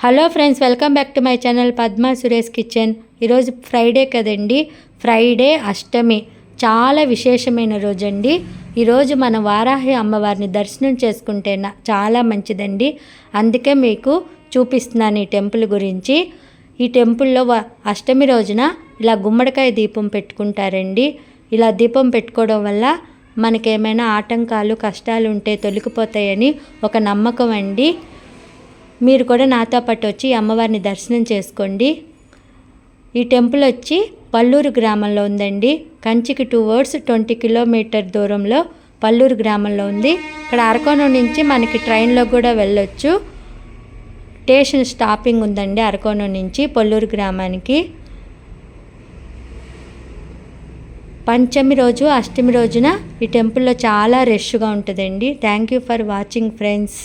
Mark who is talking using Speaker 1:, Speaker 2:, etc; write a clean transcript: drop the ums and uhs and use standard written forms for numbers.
Speaker 1: Hello friends, welcome back to my channel Padma Suresh kitchen. ఈరోజు Friday కదండి. Friday అష్టమి చాలా విశేషమైన రోజండి. ఈరోజు మన వారాహి అమ్మవారిని దర్శనం చేసుకుంటే చాలా మంచిదండి. అందుకే మీకు చూపిస్తున్నాను ఈ టెంపుల్ గురించి. ఈ టెంపుల్లో అష్టమి రోజున ఇలా గుమ్మడికాయ దీపం పెట్టుకుంటారండి. ఇలా దీపం పెట్టుకోవడం వల్ల మనకేమైనా ఆటంకాలు కష్టాలు ఉంటే తొలగిపోతాయని ఒక నమ్మకం అండి. మీరు కూడా నాతో పాటు వచ్చి అమ్మవారిని దర్శనం చేసుకోండి. ఈ టెంపుల్ వచ్చి పల్లూరు గ్రామంలో ఉందండి. కంచికి 20 కిలోమీటర్ దూరంలో పల్లూరు గ్రామంలో ఉంది. ఇక్కడ అరకోణం నుంచి మనకి ట్రైన్లో కూడా వెళ్ళొచ్చు. స్టేషన్ స్టాపింగ్ ఉందండి అరకోణం నుంచి పల్లూరు గ్రామానికి. పంచమి రోజు అష్టమి రోజున ఈ టెంపుల్లో చాలా రష్గా ఉంటుందండి. Thank you for watching friends.